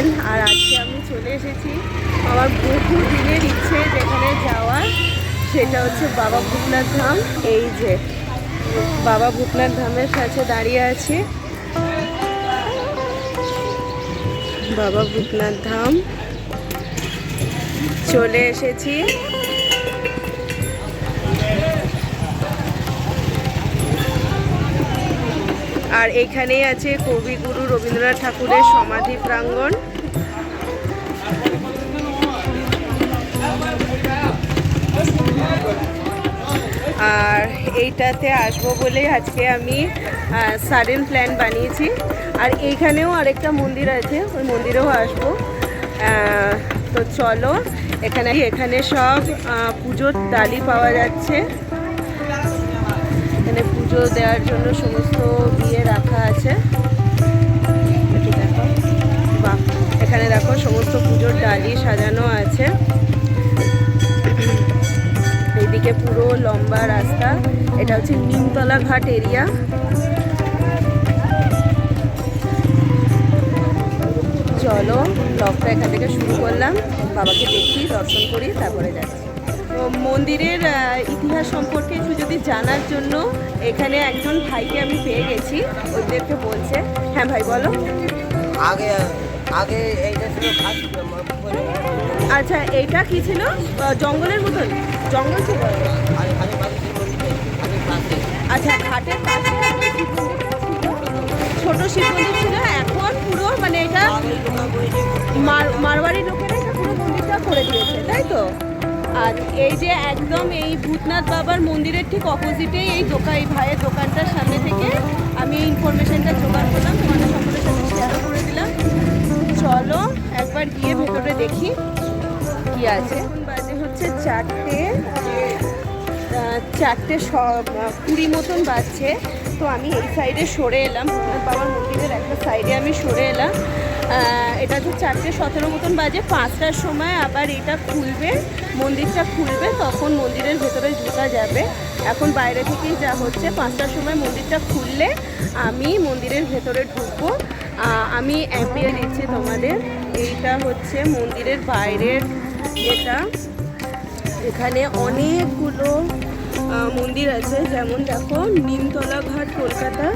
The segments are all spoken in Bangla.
প্ল্যান। আর আজকে আমি চলে এসেছি আমার বহু দিনের ইচ্ছে যেখানে যাওয়ার, সেটা হচ্ছে বাবা ভূতনাথ ধাম। এই যে বাবা ভূতনাথ ধামের কাছে দাঁড়িয়ে আছি। বাবা ভূতনাথ ধাম চলে এসেছি। আর এখানেই আছে কবিগুরু রবীন্দ্রনাথ ঠাকুরের সমাধি প্রাঙ্গণ। আর এইটাতে আসবো বলে আজকে আমি সাডেন প্ল্যান বানিয়েছি। আর এইখানেও আরেকটা মন্দির আছে, ওই মন্দিরেও আসবো। তো চলো, এখানে সব পুজোর ডালি পাওয়া যাচ্ছে। এখানে পুজো দেওয়ার জন্য সমস্ত বিয়ে রাখা আছে। দেখো, বাহ, এখানে দেখো সমস্ত পুজোর ডালি সাজানো আছে। এইদিকে পুরো লম্বা রাস্তা। এটা হচ্ছে নিমতলা ঘাট এরিয়া। চলো, ব্লগটা এখান থেকে শুরু করলাম। বাবাকে দেখি, দর্শন করি, তারপরে যাচ্ছি। তো মন্দিরের ইতিহাস সম্পর্কে একটু যদি জানার জন্য এখানে একজন ভাইকে আমি পেয়ে গেছি, ওদেরকে বলছে। হ্যাঁ ভাই, বলো। আগে আগে এইটা ছিল ঘাট। আচ্ছা, এইটা কি ছিল? জঙ্গলের মতন জঙ্গল ছিল। আচ্ছা, ঘাটের পাশে ছোট শিব মন্দির ছিল। এখন পুরো মানে এটা মারওয়াড়ি লোকেরা এটা পুরো মন্দিরটা করে দিয়েছে, তাই তো? আর এই যে একদম এই ভূতনাথ বাবার মন্দিরের ঠিক অপোজিটেই এই ভাইয়ের দোকানটার সামনে থেকে আমি এই ইনফরমেশনটা জোগাড় করলাম, তোমাদের সকলের সাথে শেয়ারও করে দিলাম। চলো একবার গিয়ে ভেতরে দেখি কি আছে। বাজে হচ্ছে 4:20 মতন বাজছে। তো আমি এই সাইডে সরে এলাম, ভূতনাথ বাবার মন্দিরের একটা সাইডে আমি সরে এলাম। এটা তো 4:17 মতন বাজে। 5টার সময় আবার এটা খুলবে, মন্দিরটা খুলবে, তখন মন্দিরের ভেতরে ঢোকা যাবে। এখন বাইরে থেকেই যা হচ্ছে, 5টার সময় মন্দিরটা খুললে আমি মন্দিরের ভেতরে ঢুকবো। আমি অ্যাম্বিয়ে দিচ্ছি তোমাদের। এইটা হচ্ছে মন্দিরের বাইরের এটা। এখানে অনেকগুলো মন্দির আছে, যেমন দেখো নিমতলা ঘাট কলকাতা।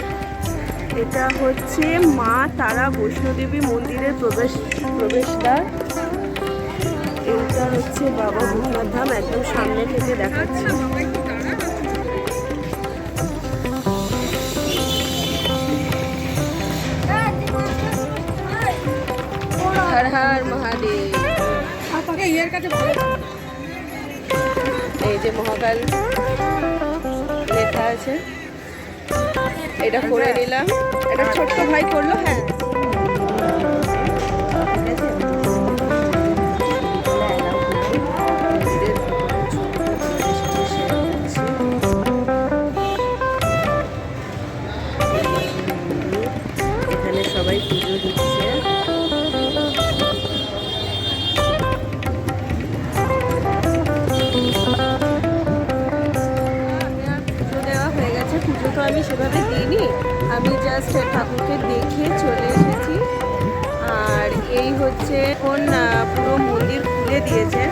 এটা হচ্ছে মা তারা বৈষ্ণোদেবী মন্দিরের প্রবেশদ্বার। এটা হচ্ছে বাবা ভূতনাথ ধাম, একদম সামনে থেকে দেখাচ্ছি। হর হর মহাদেব। এই যে মহাকাল লেখা আছে, এটা করে নিলাম। এটা ছোট্ট ভাই করলো। হ্যাঁ, এখানে সবাই পুজো দিচ্ছে। পুজো তো আমি সেভাবে দিইনি, আমি জাস্ট ঠাকুরকে দেখে চলে এসেছি। আর এই হচ্ছে এখন পুরো মন্দির খুলে দিয়েছে।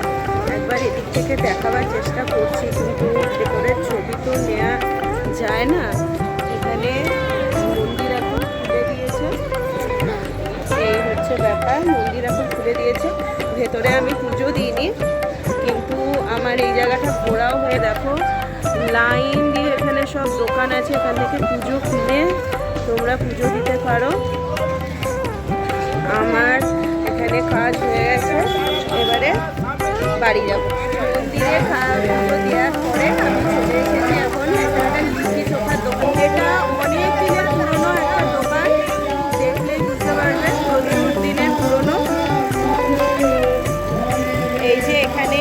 একবার এদিক থেকে দেখাবার চেষ্টা করছি, কিন্তু ভেতরের ছবি তো নেওয়া যায় না। এখানে মন্দির এখন খুলে দিয়েছে, এই হচ্ছে ব্যাপার। মন্দির এখন খুলে দিয়েছে। ভেতরে আমি পুজো দিইনি, কিন্তু আমার এই জায়গাটা ঘোরাও হয়ে দেখো লাইন দিয়ে এখানে সব দোকান আছে। এখান থেকে পুজো কিনে তোমরা পুজো দিতে পারো। আমার এখানে কাজ হয়ে গেছে, এবারে বাড়ি যাবো। মন্দিরে পুজো দেওয়ার পরে আমি চলে এসেছি এখন একটা লিচি চোখার দোকান। এটা অনেক দিনের পুরোনো একটা দোকান, দেখলেই বুঝতে পারবে প্রচুর দিনের পুরোনো। এই যে এখানে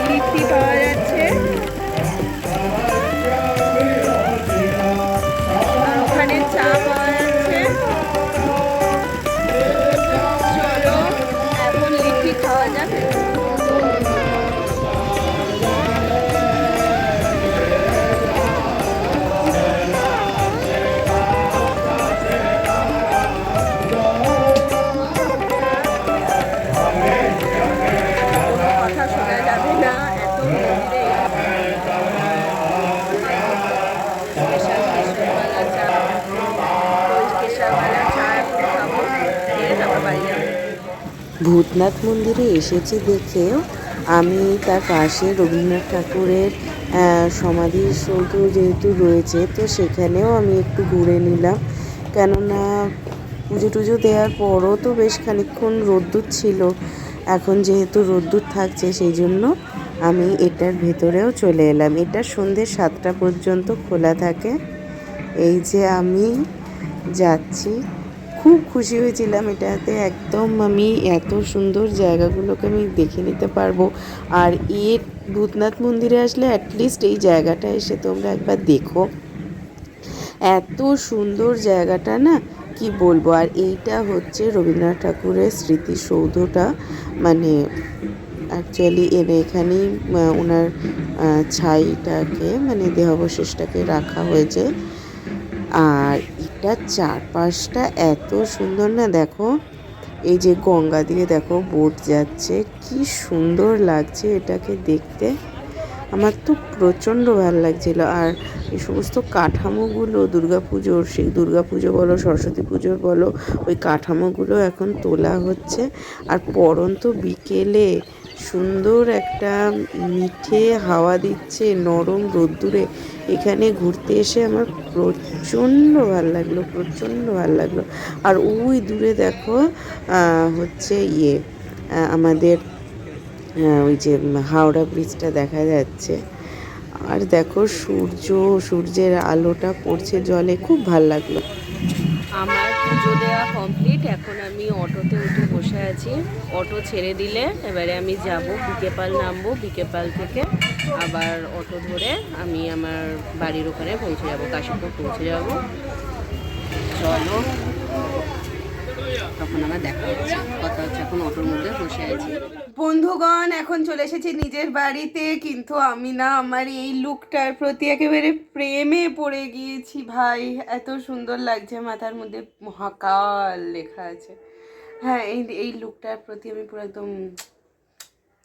লিচি পাওয়া যাচ্ছে, ওখানে চা পাওয়া যাচ্ছে। চলো এখন লিচি খাওয়া যাক। ভূতনাথ মন্দিরে এসেছি দেখেও আমি তার পাশে রবীন্দ্রনাথ ঠাকুরের সমাধিসৌধ যেহেতু রয়েছে, তো সেখানেও আমি একটু ঘুরে নিলাম। কেননা পুজো টুজো দেওয়ার পরও তো বেশ খানিকক্ষণ রোদ্দুর ছিল, এখন যেহেতু রোদ্দুর থাকছে সেই জন্য আমি এটার ভেতরেও চলে এলাম। এটা সন্ধ্যে 7টা পর্যন্ত খোলা থাকে। এই যে আমি যাচ্ছি, খুব খুশি হয়েছিলাম এটাতে, একদম আমি এত সুন্দর জায়গাগুলোকে আমি দেখে নিতে পারবো। আর এর ভূতনাথ মন্দিরে আসলে অ্যাটলিস্ট এই জায়গাটা এসে তোমরা একবার দেখো, এত সুন্দর জায়গাটা না, কি বলবো। আর এইটা হচ্ছে রবীন্দ্রনাথ ঠাকুরের স্মৃতিসৌধটা, মানে অ্যাকচুয়ালি এখানেই ওনার ছাইটাকে মানে দেহাবশেষটাকে রাখা হয়েছে। আর এটার চারপাশটা এত সুন্দর না, দেখো এই যে গঙ্গা দিয়ে দেখো বোট যাচ্ছে, কি সুন্দর লাগছে এটাকে দেখতে। আমার তো প্রচণ্ড ভালো লাগছিলো। আর এই সমস্ত কাঠামোগুলো দুর্গাপুজোর, সেই দুর্গাপুজো বলো সরস্বতী পুজোর বলো, ওই কাঠামোগুলো এখন তোলা হচ্ছে। আর পড়ন্ত বিকেলে সুন্দর একটা মিঠে হাওয়া দিচ্ছে, নরম রোদ্দুরে এখানে ঘুরতে এসে আমার প্রচণ্ড ভালো লাগলো, প্রচণ্ড ভালো লাগলো। আর ওই দূরে দেখো হচ্ছে আমাদের ওই যে হাওড়া ব্রিজটা দেখা যাচ্ছে। আর দেখো সূর্যের আলোটা পড়ছে জলে, খুব ভাল লাগলো। আমার পুজো দেওয়া কমপ্লিট, এখন আমি অটোতে উঠে বসে আছি। অটো ছেড়ে দিলে এবারে আমি যাব বিকেপাল, নামবো বিকেপাল থেকে আবার অটো ধরে আমি আমার বাড়ির ওখানে পৌঁছে যাব, কাশীপুর পৌঁছে যাব। চলো তখন আমার দেখা হচ্ছে, কথা হচ্ছে। এখন অটোর মধ্যে বসে আছি। বন্ধুগণ, এখন চলে এসেছি নিজের বাড়িতে, কিন্তু আমি না আমার এই লুকটার প্রতি একেবারে প্রেমে পড়ে গিয়েছি ভাই। এত সুন্দর লাগছে, মাথার মধ্যে মহাকাল লেখা আছে। হ্যাঁ, এই লুকটার প্রতি আমি পুরো একদম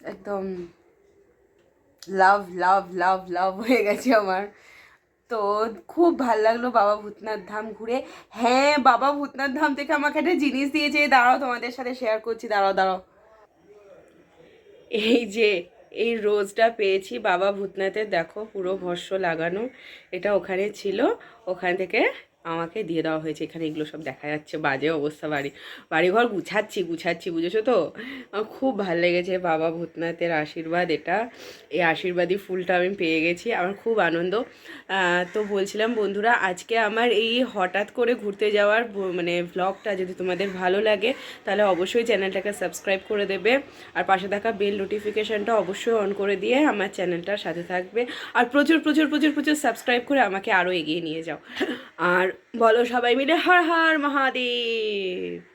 একদম লাভ লাভ লাভ লাভ হয়ে গেছে আমার। তো খুব ভাল লাগলো বাবা ভূতনাথ ধাম ঘুরে। হ্যাঁ, বাবা ভূতনাথ ধাম থেকে আমাকে একটা জিনিস দিয়েছে, দাঁড়াও তোমাদের সাথে শেয়ার করছি, দাঁড়াও দাঁড়াও। এই যে এই রোজটা পেয়েছি বাবা ভূতনাথের, দেখো পুরো ভস্য লাগানো, এটা ওখানে ছিল, ওখান থেকে আমাকে দিয়ে দেওয়া হয়েছে। এখানে এগুলো সব দেখা যাচ্ছে, বাজে অবস্থা, বাড়িঘর গুছাচ্ছি বুঝেছো তো। আমার খুব ভালো লেগেছে বাবা ভূতনাথের আশীর্বাদ, এটা এই আশীর্বাদী ফুলটা আমি পেয়ে গেছি, আমার খুব আনন্দ। তো বলছিলাম বন্ধুরা, আজকে আমার এই হঠাৎ করে ঘুরতে যাওয়ার মানে ভ্লগটা যদি তোমাদের ভালো লাগে তাহলে অবশ্যই চ্যানেলটাকে সাবস্ক্রাইব করে দেবে, আর পাশে থাকা বেল নোটিফিকেশানটা অবশ্যই অন করে দিয়ে আমার চ্যানেলটার সাথে থাকবে। আর প্রচুর প্রচুর প্রচুর প্রচুর সাবস্ক্রাইব করে আমাকে আরও এগিয়ে নিয়ে যাও। আর বলো সবাই মিলে হর হর মহাদেব।